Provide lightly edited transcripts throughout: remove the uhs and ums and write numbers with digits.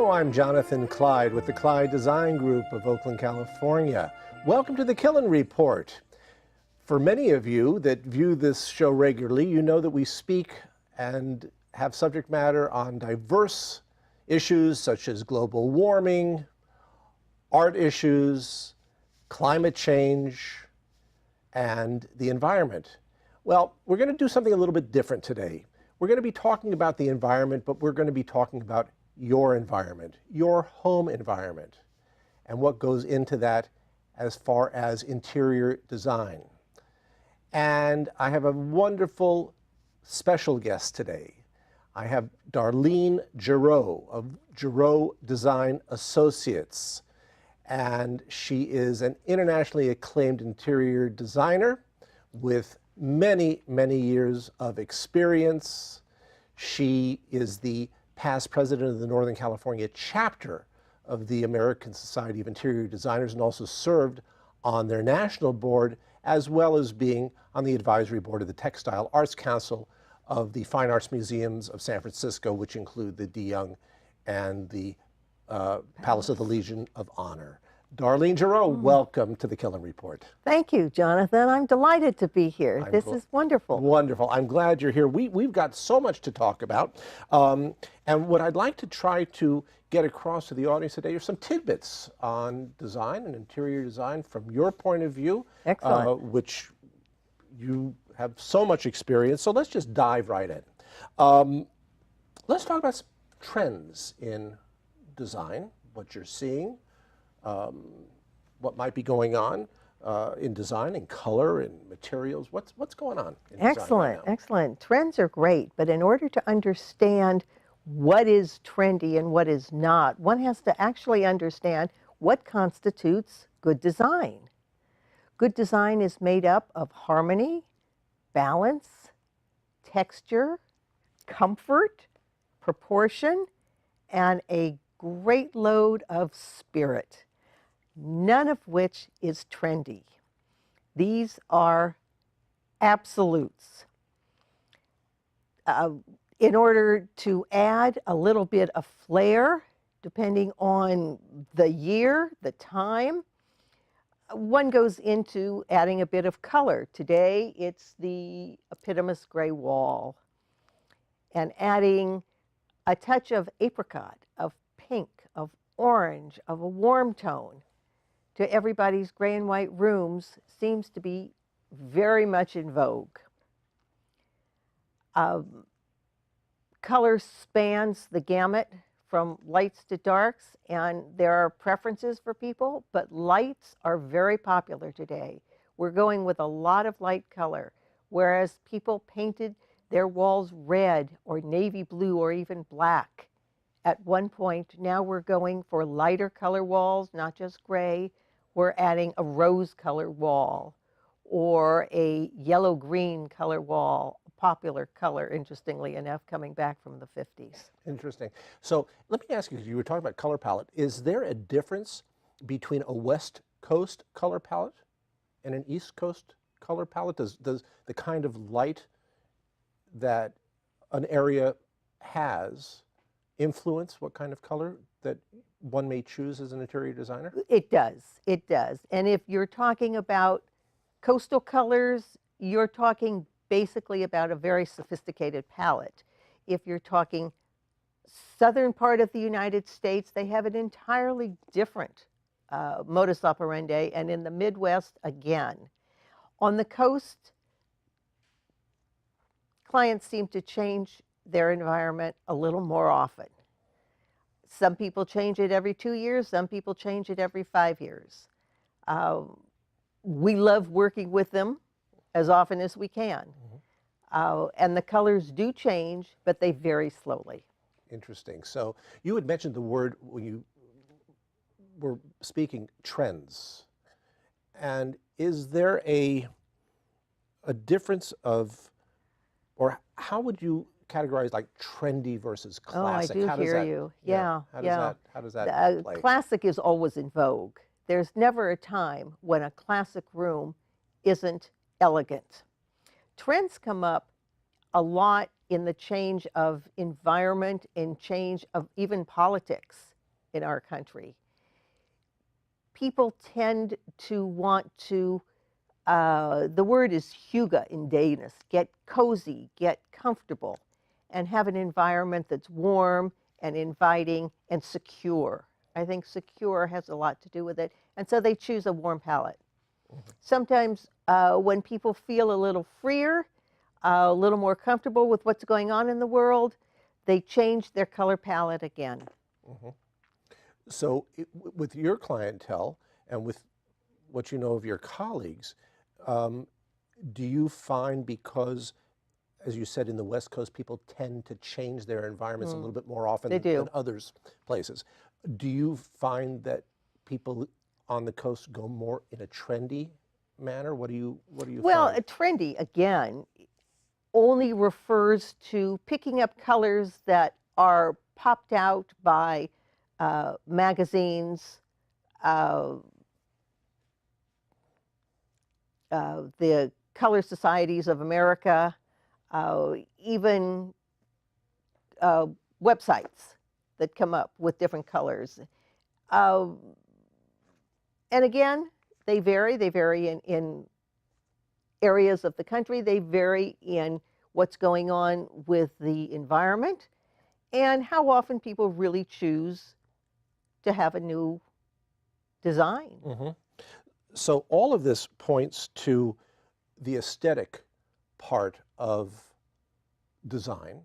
Hello, I'm Jonathan Kleid with the Kleid Design Group of Oakland, California. Welcome to the Killen Report. For many of you that view this show regularly, you know that we speak and have subject matter on diverse issues such as global warming, art issues, climate change, and the environment. Well, we're going to do something a little bit different today. We're going to be talking about the environment, but we're going to be talking about your environment, your home environment, and what goes into that as far as interior design. And I have a wonderful special guest today. I have Darlene Jurow of Jurow Design Associates. And she is an internationally acclaimed interior designer with many, many years of experience. She is the past president of the Northern California chapter of the American Society of Interior Designers and also served on their national board, as well as being on the advisory board of the Textile Arts Council of the Fine Arts Museums of San Francisco, which include the De Young and the Palace of the Legion of Honor. Darlene Jurow, welcome to the Killen Report. Thank you, Jonathan. I'm delighted to be here. This is wonderful. Wonderful. I'm glad you're here. We've got so much to talk about. And what I'd like to try to get across to the audience today are some tidbits on design and interior design from your point of view. Excellent. Which you have so much experience. So let's just dive right in. Let's talk about some trends in design, what you're seeing, what might be going on in design, in color, in materials. What's going on in design Excellent, right now? excellent. Trends are great, but in order to understand what is trendy and what is not, one has to actually understand what constitutes good design. Good design is made up of harmony, balance, texture, comfort, proportion, and a great load of spirit, none of which is trendy. These are absolutes. In order to add a little bit of flair, depending on the year, the time, one goes into adding a bit of color. Today, it's the epitomous gray wall. And adding a touch of apricot, of pink, of orange, of a warm tone to everybody's gray and white rooms seems to be very much in vogue. Color spans the gamut from lights to darks, and there are preferences for people, but lights are very popular today. We're going with a lot of light color, whereas people painted their walls red or navy blue or even black at one point. Now we're going for lighter color walls, not just gray. We're adding a rose color wall or a yellow-green color wall, a popular color, interestingly enough, coming back from the 50s. Interesting. So let me ask you, because you were talking about color palette, is there a difference between a West Coast color palette and an East Coast color palette? Does the kind of light that an area has influence what kind of color that one may choose as an interior designer? It does. It does. And if you're talking about coastal colors, you're talking basically about a very sophisticated palette. If you're talking southern part of the United States, they have an entirely different modus operandi, and in the Midwest, again. On the coast, clients seem to change their environment a little more often. Some people change it every 2 years, some people change it every 5 years. We love working with them as often as we can. And the colors do change, but they vary slowly. Interesting. So you had mentioned the word when you were speaking, trends. And is there a difference of, or how would you categorize like trendy versus classic? Oh, I do hear you. Yeah. How does that play? Classic is always in vogue. There's never a time when a classic room isn't elegant. Trends come up a lot in the change of environment and change of even politics. in our country. People tend to want to, the word is hygge in Danish, get cozy, get comfortable, and have an environment that's warm and inviting and secure. I think secure has a lot to do with it. And so they choose a warm palette. Sometimes when people feel a little freer, a little more comfortable with what's going on in the world, they change their color palette again. So with your clientele and with what you know of your colleagues, do you find, because, as you said, in the West Coast, people tend to change their environments a little bit more often than others places, do you find that people on the coast go more in a trendy manner? What do you Well, find? trendy, again, only refers to picking up colors that are popped out by magazines, the color societies of America, even websites that come up with different colors. And again, they vary. They vary in areas of the country. They vary in what's going on with the environment and how often people really choose to have a new design. So all of this points to the aesthetic part of design,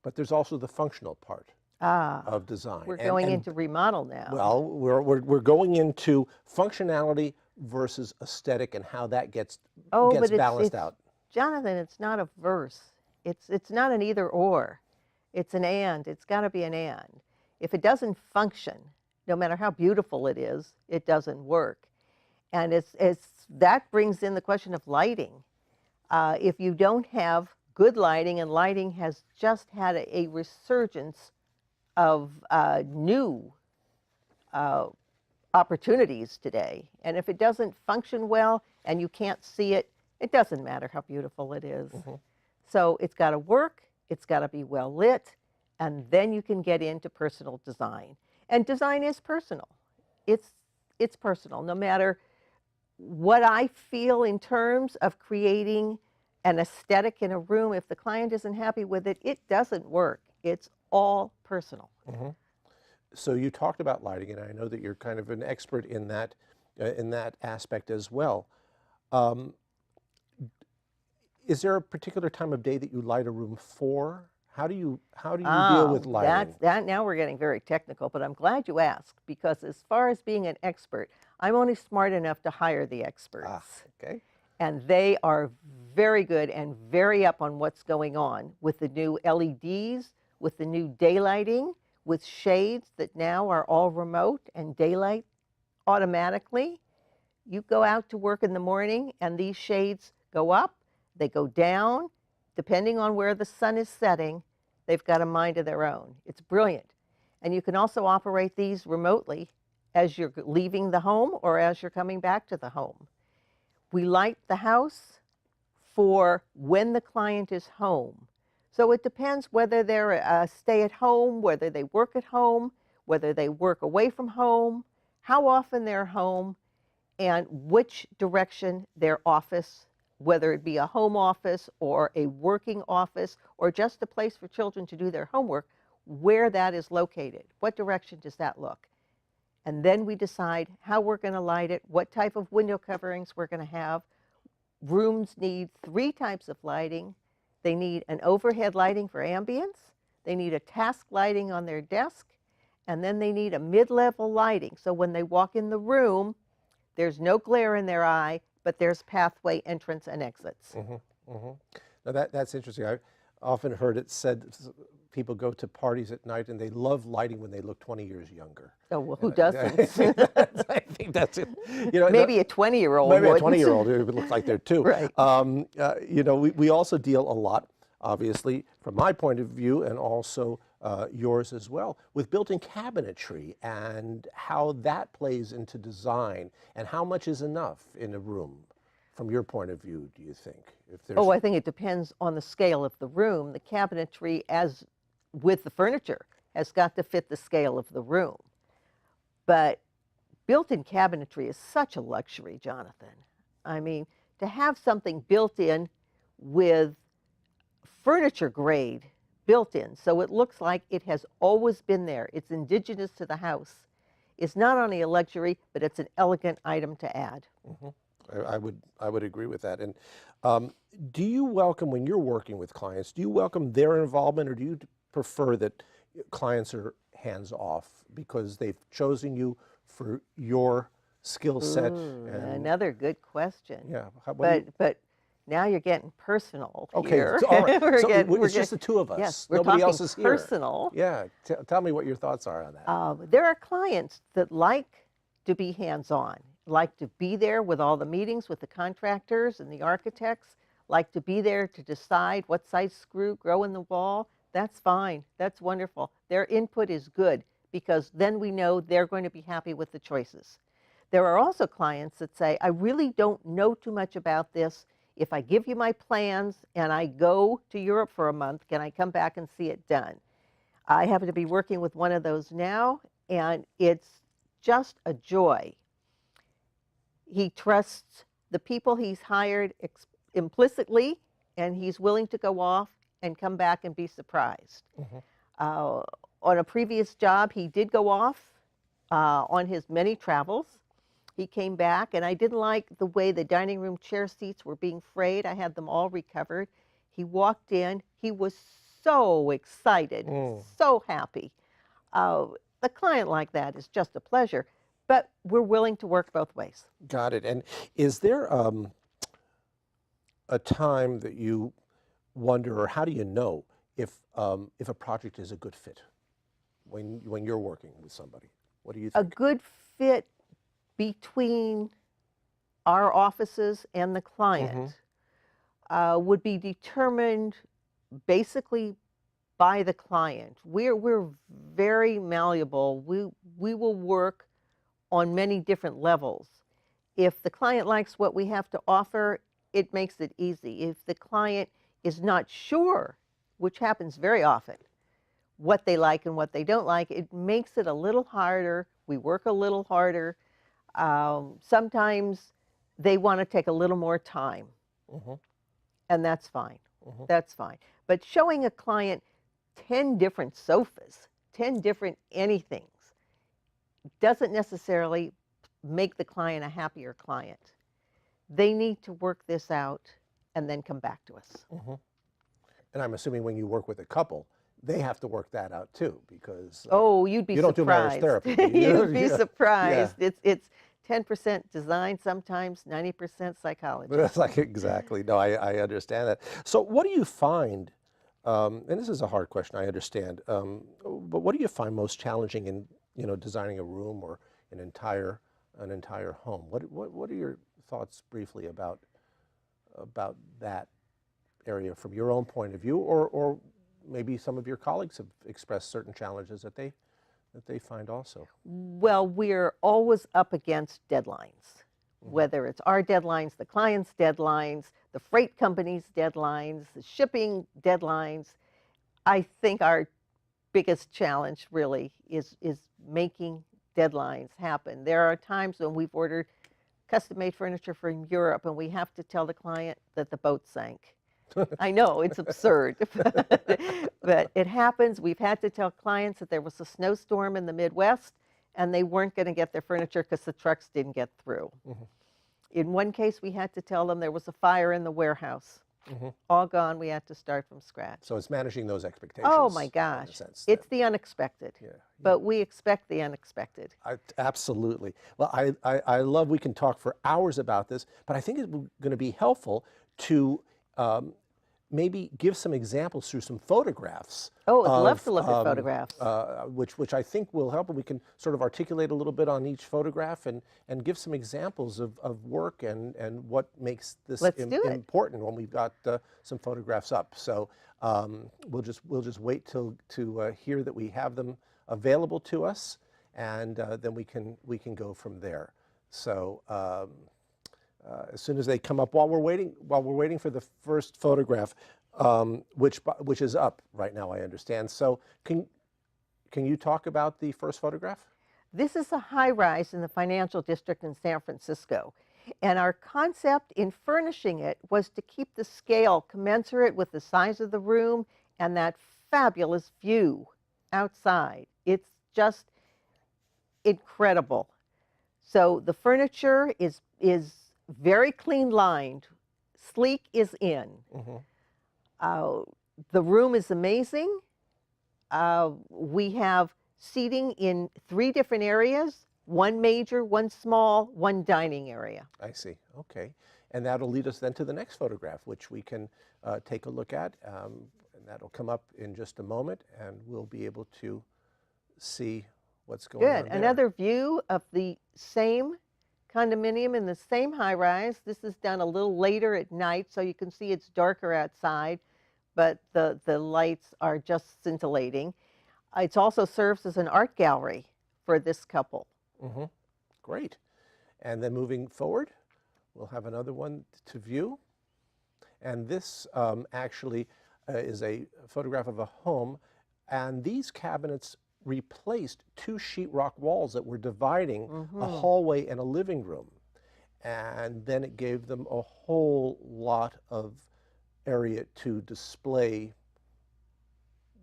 but there's also the functional part of design. We're going into remodel now. Well, we're going into functionality versus aesthetic and how that gets balanced out. Jonathan, it's not a verse. It's not an either or. It's an and. It's got to be an and. If it doesn't function, no matter how beautiful it is, it doesn't work. And that brings in the question of lighting. If you don't have good lighting, and lighting has just had a resurgence of new opportunities today. And if it doesn't function well and you can't see it, it doesn't matter how beautiful it is. So it's got to work, it's got to be well lit, and then you can get into personal design. And design is personal. It's personal, no matter what I feel in terms of creating an aesthetic in a room. If the client isn't happy with it, it doesn't work. It's all personal. So you talked about lighting, and I know that you're kind of an expert in that aspect as well. Is there a particular time of day that you light a room for? How do you deal with lighting? Now we're getting very technical, but I'm glad you asked, because as far as being an expert, I'm only smart enough to hire the experts. Okay. And they are very good and very up on what's going on with the new LEDs, with the new daylighting, with shades that now are all remote and daylight automatically. You go out to work in the morning and these shades go up, they go down, depending on where the sun is setting. They've got a mind of their own. It's brilliant. And you can also operate these remotely as you're leaving the home or as you're coming back to the home. We light the house for when the client is home. So it depends whether they're stay at home, whether they work at home, whether they work away from home, how often they're home, and which direction their office, whether it be a home office or a working office or just a place for children to do their homework, where that is located. What direction does that look? And then we decide how we're going to light it, what type of window coverings we're going to have. Rooms need 3 types of lighting. They need an overhead lighting for ambience, they need a task lighting on their desk, and then they need a mid-level lighting. So when they walk in the room, there's no glare in their eye, but there's pathway entrance and exits. Now that's interesting. I've often heard it said people go to parties at night and they love lighting when they look 20 years younger. Oh, well, who doesn't? I think that's it. Maybe a 20-year-old Maybe wouldn't. a 20-year-old who would look like they're 2. Right. We also deal a lot, obviously, from my point of view and also yours as well, with built-in cabinetry and how that plays into design and how much is enough in a room. From your point of view, do you think? Oh, I think it depends on the scale of the room. The cabinetry, as with the furniture, has got to fit the scale of the room. But built-in cabinetry is such a luxury, Jonathan. I mean, to have something built in with furniture grade built in, so it looks like it has always been there, it's indigenous to the house, is not only a luxury, but it's an elegant item to add. I would agree with that. And do you welcome, when you're working with clients, do you welcome their involvement, or do you prefer that clients are hands off because they've chosen you for your skill set? Another good question. Yeah. But now you're getting personal Okay, here. all right. It's just the two of us. Yes, we're Nobody talking else is here. personal. Yeah. Tell me what your thoughts are on that. There are clients that like to be hands-on, like to be there with all the meetings with the contractors and the architects, like to be there to decide what size screw go in the wall. That's fine. That's wonderful. Their input is good because then we know they're going to be happy with the choices. There are also clients that say, I really don't know too much about this. If I give you my plans and I go to Europe for a month, can I come back and see it done? I happen to be working with one of those now, and it's just a joy. He trusts the people he's hired implicitly, and he's willing to go off and come back and be surprised. On a previous job, he did go off on his many travels. He came back, and I didn't like the way the dining room chair seats were being frayed. I had them all recovered. He walked in. He was so excited, so happy. The client like that is just a pleasure, but we're willing to work both ways. Got it. And is there a time that you wonder, or how do you know if a project is a good fit when you're working with somebody? What do you think? A good fit between our offices and the client would be determined basically by the client. We're very malleable. We will work on many different levels. If the client likes what we have to offer, it makes it easy. If the client is not sure, which happens very often, what they like and what they don't like, it makes it a little harder. We work a little harder. Sometimes they want to take a little more time, and that's fine. That's fine. But showing a client 10 different sofas, 10 different anythings, doesn't necessarily make the client a happier client. They need to work this out and then come back to us. And I'm assuming when you work with a couple, they have to work that out too, because you'd be you surprised. don't do marriage therapy. You'd be surprised. Yeah. It's 10% design, sometimes 90% psychology. That's like, exactly. No, I understand that. So what do you find, and this is a hard question, I understand, but what do you find most challenging in designing a room or an entire home? What are your thoughts briefly about that area from your own point of view, or maybe some of your colleagues have expressed certain challenges that they find also? Well, we're always up against deadlines, whether it's our deadlines, the client's deadlines, the freight company's deadlines, the shipping deadlines. I think our biggest challenge really is making deadlines happen. There are times when we've ordered custom-made furniture from Europe and we have to tell the client that the boat sank. I know, it's absurd, but it happens. We've had to tell clients that there was a snowstorm in the Midwest and they weren't going to get their furniture because the trucks didn't get through. In one case, we had to tell them there was a fire in the warehouse. All gone, we had to start from scratch. So it's managing those expectations. Oh my gosh, it's the unexpected, but we expect the unexpected. Absolutely. Well, I love, we can talk for hours about this, but I think it's going to be helpful to maybe give some examples through some photographs. Oh, I'd love to look at photographs. Which I think will help, and we can sort of articulate a little bit on each photograph and give some examples of work and what makes this important when we've got some photographs up. So we'll just wait to hear that we have them available to us, and then we can go from there. So as soon as they come up, while we're waiting for the first photograph, which is up right now, I understand. So can you talk about the first photograph? This is a high-rise in the financial district in San Francisco. And our concept in furnishing it was to keep the scale commensurate with the size of the room and that fabulous view outside. It's just incredible. So the furniture is very clean lined. Sleek is in. The room is amazing. We have seating in 3 different areas, 1 major, 1 small, 1 dining area. I see. Okay. And that'll lead us then to the next photograph, which we can take a look at. And that'll come up in just a moment, and we'll be able to see what's going on Good. there. Another view of the same condominium in the same high-rise. This is done a little later at night, so you can see it's darker outside, but the lights are just scintillating. It also serves as an art gallery for this couple. Great. And then moving forward, we'll have another one to view. And this actually is a photograph of a home. And these cabinets replaced 2 sheetrock walls that were dividing a hallway and a living room. And then it gave them a whole lot of area to display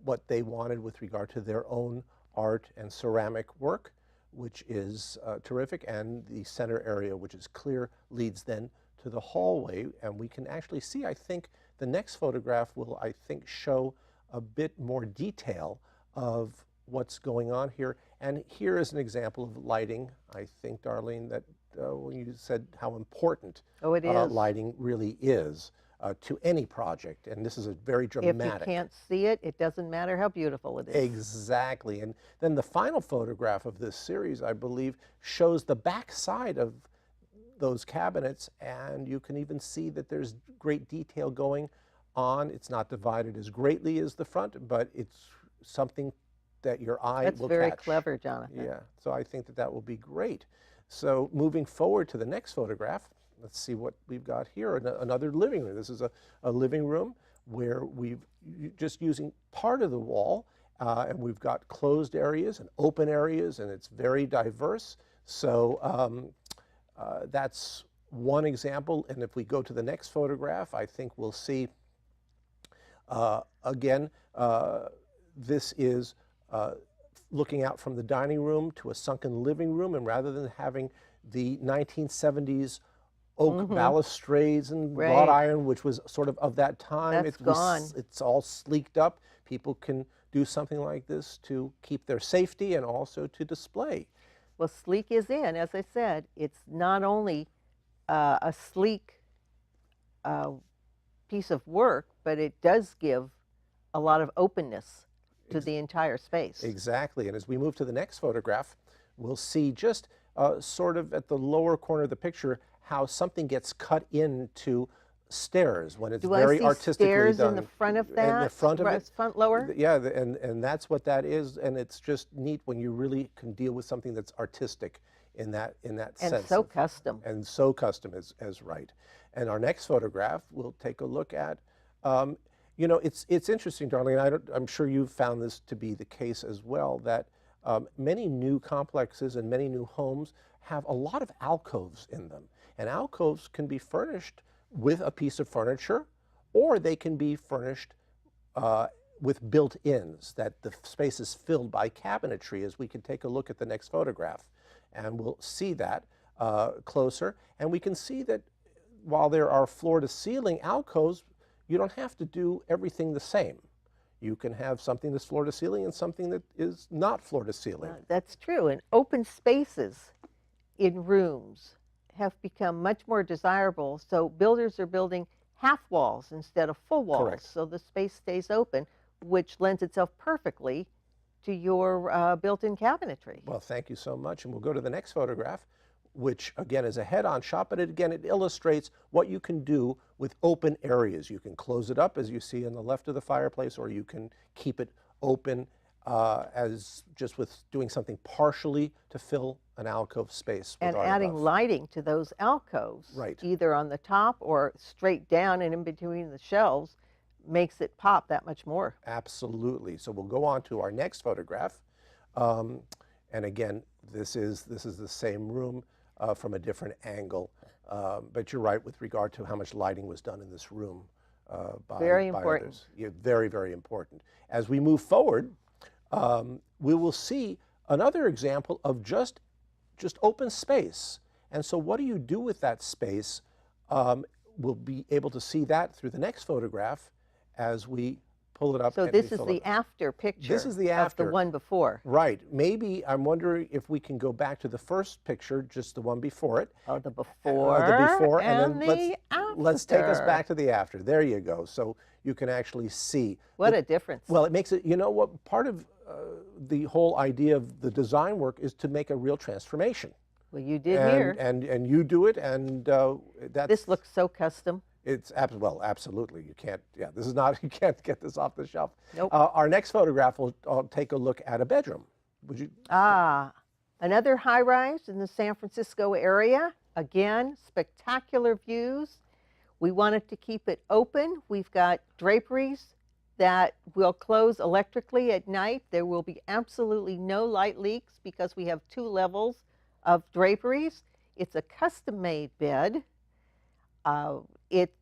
what they wanted with regard to their own art and ceramic work, which is terrific. And the center area, which is clear, leads then to the hallway. And we can actually see, I think, the next photograph will, I think, show a bit more detail of what's going on here. And here is an example of lighting. I think, Darlene, that when you said how important lighting really is to any project, and this is a very dramatic. If you can't see it, it doesn't matter how beautiful it is. Exactly. And then the final photograph of this series, I believe, shows the back side of those cabinets, and you can even see that there's great detail going on. It's not divided as greatly as the front, but it's something that your eye will catch. That's very clever, Jonathan. Yeah, so I think that that will be great. So moving forward to the next photograph, let's see what we've got here. Another living room. This is a living room where we've just using part of the wall, and we've got closed areas and open areas, and it's very diverse. So that's one example. And if we go to the next photograph, I think we'll see, again, this is looking out from the dining room to a sunken living room, and rather than having the 1970s oak balustrades and wrought iron, which was sort of that time, That's gone. It's all sleeked up. People can do something like this to keep their safety and also to display. Well, sleek is in, as I said. It's not only a sleek piece of work, but it does give a lot of openness to the entire space. Exactly. And as we move to the next photograph, we'll see just sort of at the lower corner of the picture how something gets cut into stairs when it's very artistically stairs done. In the front of that? In the front of it. Front lower? Yeah, and that's what that is. And it's just neat when you really can deal with something that's artistic in that sense. And so custom. And so custom as right. And our next photograph, we'll take a look at, you know, it's interesting, Darlene, I'm sure you've found this to be the case as well, that many new complexes and many new homes have a lot of alcoves in them. And alcoves can be furnished with a piece of furniture, or they can be furnished with built-ins, that the space is filled by cabinetry, as we can take a look at the next photograph. And we'll see that closer. And we can see that while there are floor-to-ceiling alcoves, you don't have to do everything the same. You can have something that's floor-to-ceiling and something that is not floor-to-ceiling. That's true. And open spaces in rooms have become much more desirable. So builders are building half walls instead of full walls. Correct. So the space stays open, which lends itself perfectly to your built-in cabinetry. Well, thank you so much. And we'll go to the next photograph, which again is a head-on shot, but it illustrates what you can do with open areas. You can close it up, as you see on the left of the fireplace, or you can keep it open as just with doing something partially to fill an alcove space. And adding lighting to those alcoves, right, either on the top or straight down and in between the shelves, makes it pop that much more. Absolutely. So we'll go on to our next photograph. And again, this is the same room from a different angle. But you're right with regard to how much lighting was done in this room Very by important. others. Yeah, very, very important. As we move forward, we will see another example of just open space. And so what do you do with that space? We'll be able to see that through the next photograph as we pull it up. So and this we is fill the it. after picture This is the of the after. one before. Right. Maybe I'm wondering if we can go back to the first picture, just the one before it. Oh, the before, The before, and then the let's take us after. back to the after. There you go. So you can actually see. What a difference. Well, it makes it, you know what, part of the whole idea of the design work is to make a real transformation. Well, you did here. And you do it, and that's... This looks so custom. It's, well, absolutely. You can't, yeah, this is not, you can't get this off the shelf. Nope. Our next photograph will take a look at a bedroom. Would you? Another high-rise in the San Francisco area. Again, spectacular views. We wanted to keep it open. We've got draperies that will close electrically at night. There will be absolutely no light leaks because we have 2 levels of draperies. It's a custom-made bed. It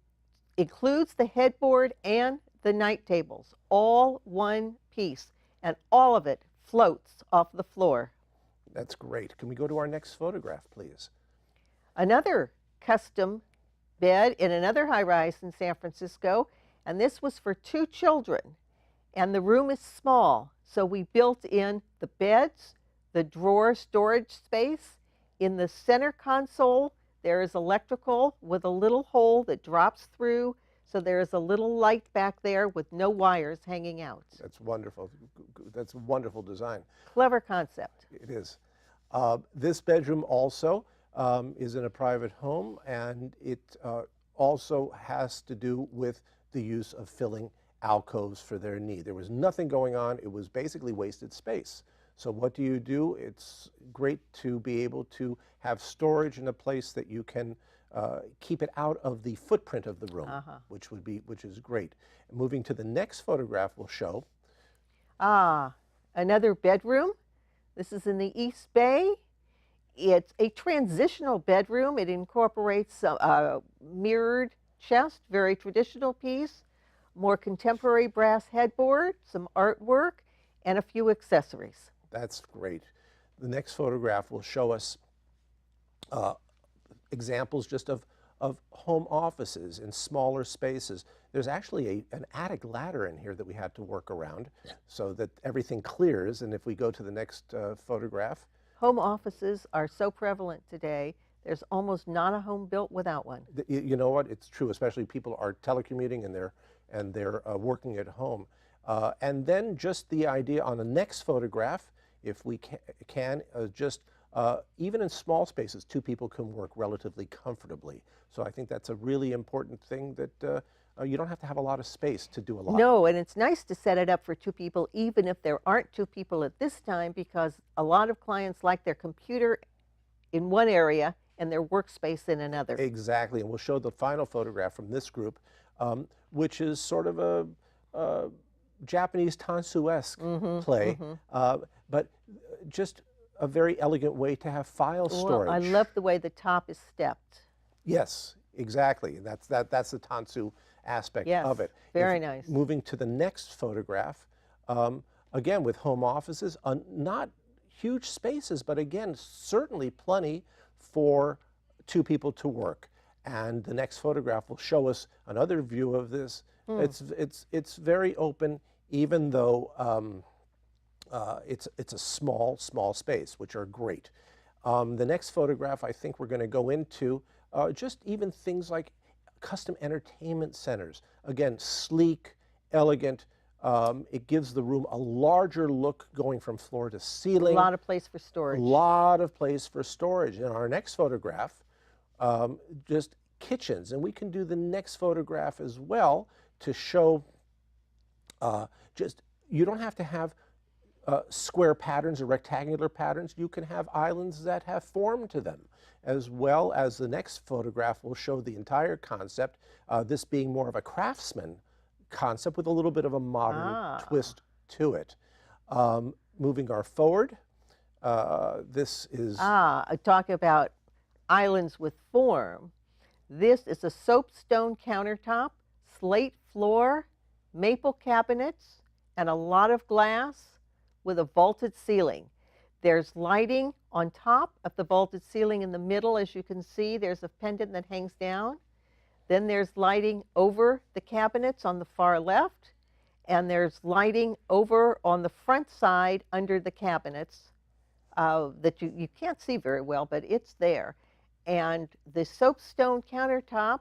includes the headboard and the night tables, all one piece, and all of it floats off the floor. That's great. Can we go to our next photograph, please? Another custom bed in another high-rise in San Francisco, and this was for 2 children, and the room is small, so we built in the beds, the drawer storage space. In the center console, there is electrical with a little hole that drops through, so there is a little light back there with no wires hanging out. That's wonderful. That's a wonderful design. Clever concept. It is. This bedroom also is in a private home, and it also has to do with the use of filling alcoves for their need. There was nothing going on. It was basically wasted space. So what do you do? It's great to be able to have storage in a place that you can keep it out of the footprint of the room, which is great. Moving to the next photograph we'll show. Another bedroom. This is in the East Bay. It's a transitional bedroom. It incorporates a mirrored chest, very traditional piece, more contemporary brass headboard, some artwork, and a few accessories. That's great. The next photograph will show us examples just of home offices in smaller spaces. There's actually an attic ladder in here that we had to work around so that everything clears. And if we go to the next photograph. Home offices are so prevalent today. There's almost not a home built without one. You know what? It's true, especially people are telecommuting and they're working at home. And then just the idea on the next photograph, if we can even in small spaces, 2 people can work relatively comfortably. So I think that's a really important thing, that you don't have to have a lot of space to do a lot. No, and it's nice to set it up for 2 people, even if there aren't 2 people at this time, because a lot of clients like their computer in one area and their workspace in another. Exactly, and we'll show the final photograph from this group, which is sort of a Japanese tansu-esque play, but just a very elegant way to have file storage. Well, I love the way the top is stepped. Yes, exactly. That's the tansu aspect of it. Very nice. Moving to the next photograph, again with home offices, not huge spaces, but again certainly plenty for 2 people to work. And the next photograph will show us another view of this. It's very open, even though it's a small space, which are great. The next photograph I think we're going to go into just even things like custom entertainment centers. Again, sleek, elegant. It gives the room a larger look going from floor to ceiling. A lot of place for storage. A lot of place for storage. In our next photograph, just kitchens. And we can do the next photograph as well to show you don't have to have square patterns or rectangular patterns. You can have islands that have form to them, as well as the next photograph will show the entire concept, this being more of a craftsman concept with a little bit of a modern twist to it. Moving forward, This is... I talk about islands with form. This is a soapstone countertop, slate floor, maple cabinets, and a lot of glass with a vaulted ceiling. There's lighting on top of the vaulted ceiling in the middle. As you can see, there's a pendant that hangs down. Then there's lighting over the cabinets on the far left, and there's lighting over on the front side under the cabinets that you can't see very well, but it's there. And the soapstone countertop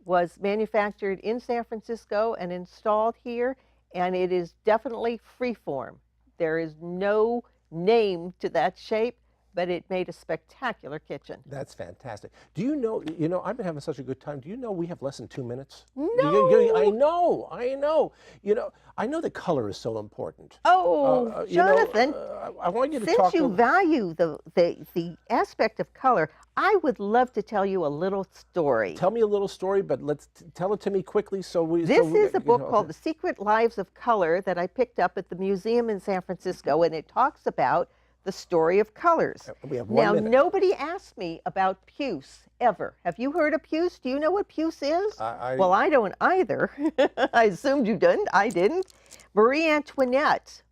was manufactured in San Francisco and installed here, and it is definitely freeform. There is no name to that shape, but it made a spectacular kitchen. That's fantastic. Do you know, I've been having such a good time. Do you know we have less than 2 minutes? No! I know. I know that color is so important. Oh, Jonathan, I want you to since talk... you value the aspect of color, I would love to tell you a little story. Tell me a little story, but let's tell it to me quickly This is a book called The Secret Lives of Color that I picked up at the museum in San Francisco, and it talks about the story of colors. We have 1 minute. Nobody asked me about puce, ever. Have you heard of puce? Do you know what puce is? Well, I don't either. I assumed you didn't. I didn't. Marie Antoinette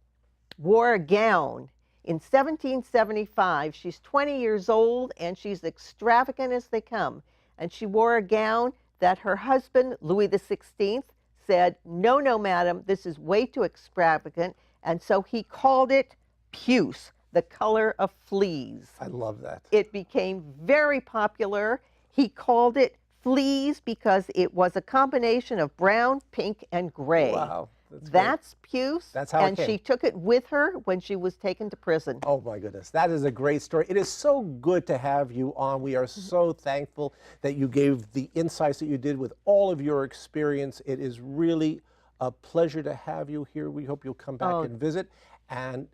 wore a gown in 1775. She's 20 years old, and she's extravagant as they come. And she wore a gown that her husband, Louis XVI, said, no, no, madam, this is way too extravagant. And so he called it puce, the color of fleas. I love that. It became very popular. He called it fleas because it was a combination of brown, pink, and gray. Wow. That's puce. That's how it and came. she took it with her when she was taken to prison. Oh my goodness, that is a great story. It is so good to have you on. We are so thankful that you gave the insights that you did with all of your experience. It is really a pleasure to have you here. We hope you'll come back and visit. And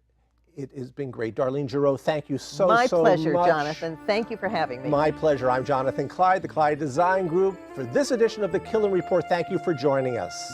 it has been great. Darlene Jurow, thank you so much. My pleasure, Jonathan. Thank you for having me. My pleasure. I'm Jonathan Kleid, the Kleid Design Group. For this edition of the Killen Report, thank you for joining us.